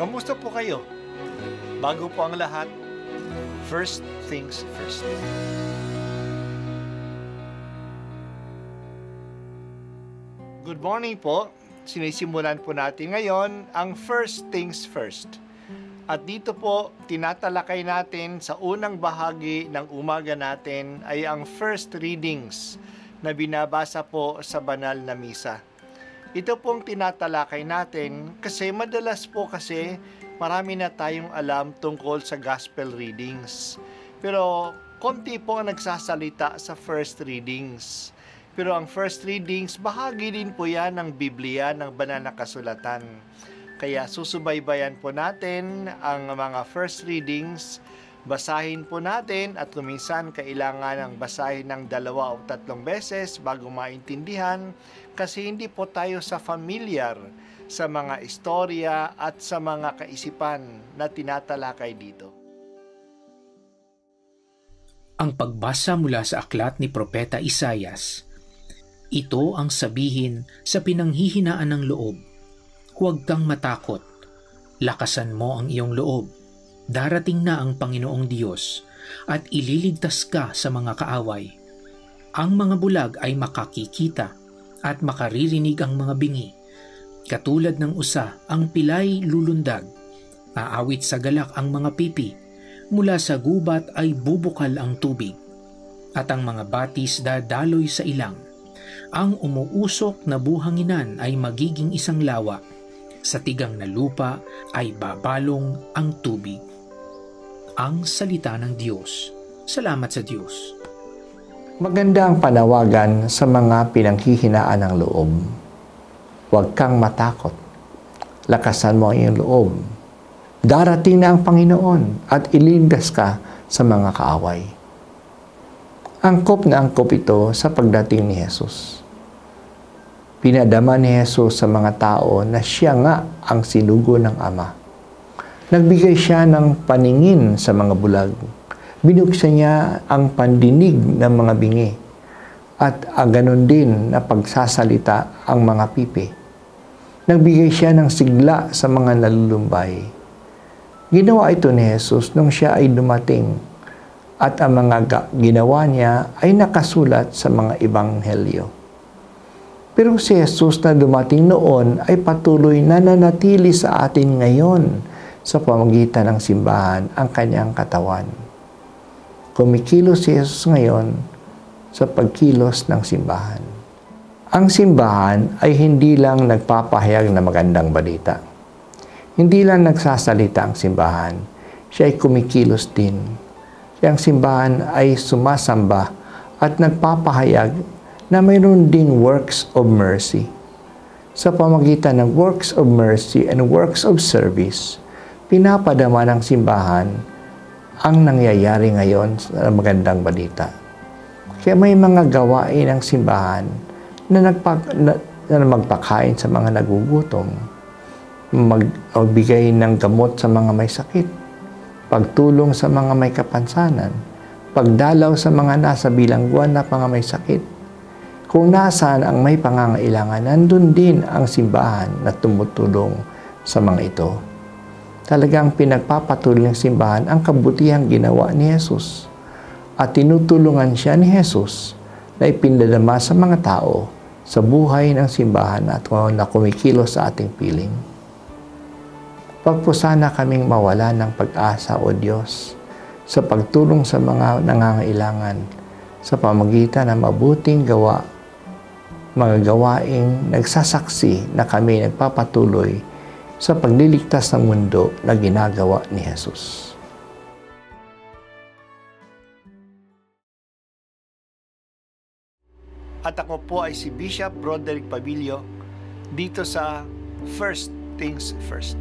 Kamusta po kayo? Bago po ang lahat, first things first. Good morning po. Sinisimulan po natin ngayon ang first things first. At dito po, tinatalakay natin sa unang bahagi ng umaga natin ay ang first readings na binabasa po sa banal na misa. Ito pong tinatalakay natin kasi madalas po kasi marami na tayong alam tungkol sa gospel readings. Pero konti po ang nagsasalita sa first readings. Pero ang first readings, bahagi din po yan ng Biblia, ng banal na kasulatan. Kaya susubaybayan po natin ang mga first readings, basahin po natin at kuminsan kailangan ng basahin ng 2 o 3 beses bago maintindihan kasi hindi po tayo familiar sa mga istorya at sa mga kaisipan na tinatalakay dito. Ang pagbasa mula sa aklat ni Propeta Isaias. Ito ang sabihin sa pinanghihinaan ng loob. Huwag kang matakot. Lakasan mo ang iyong loob. Darating na ang Panginoong Diyos at ililigtas ka sa mga kaaway. Ang mga bulag ay makakikita at makaririnig ang mga bingi. Katulad ng usa, ang pilay lulundag. Aawit sa galak ang mga pipi. Mula sa gubat ay bubukal ang tubig. At ang mga batis dadaloy sa ilang. Ang umuusok na buhanginan ay magiging isang lawa. Sa tigang na lupa ay babalong ang tubig. Ang salita ng Diyos. Salamat sa Diyos. Maganda ang panawagan sa mga pinanghihinaan ng loob. Huwag kang matakot. Lakasan mo ang iyong loob. Darating na ang Panginoon at ililigtas ka sa mga kaaway. Angkop na angkop ito sa pagdating ni Jesus. Pinadama ni Jesus sa mga tao na siya nga ang sinugo ng Ama. Nagbigay siya ng paningin sa mga bulag. Binuksan niya ang pandinig ng mga bingi. At ganon din na pagsasalita ang mga pipi. Nagbigay siya ng sigla sa mga nalulumbay. Ginawa ito ni Jesus nung siya ay dumating. At ang mga ginawa niya ay nakasulat sa mga ebanghelyo. Pero si Jesus na dumating noon ay patuloy na nanatili sa atin ngayon sa pamamagitan ng simbahan ang kanyang katawan. Kumikilos si Jesus ngayon sa pagkilos ng simbahan. Ang simbahan ay hindi lang nagpapahayag na magandang balita. Hindi lang nagsasalita ang simbahan, siya ay kumikilos din. Ang simbahan ay sumasamba at nagpapahayag na mayroon ding works of mercy. Sa pamamagitan ng works of mercy and works of service, pinapadama ng simbahan ang nangyayari ngayon sa magandang balita. Kaya may mga gawain ng simbahan na magpakain sa mga nagugutom, magbigay ng gamot sa mga may sakit, pagtulong sa mga may kapansanan, pagdalaw sa mga nasa bilangguan na mga may sakit. Kung nasaan ang may pangangailangan, nandun din ang simbahan na tumutulong sa mga ito. Talagang pinagpapatuloy ng simbahan ang kabutihang ginawa ni Jesus at tinutulungan siya ni Jesus na ipinadama sa mga tao sa buhay ng simbahan at na kumikilos sa ating piling. Wag po sana kaming mawala ng pag-asa o Diyos sa pagtulong sa mga nangangailangan sa pamagitan ng mabuting gawa, mga gawaing nagsasaksi na kami nagpapatuloy sa pagliligtas ng mundo na ginagawa ni Jesus. At ako po ay si Bishop Broderick Pabilio dito sa First Things First.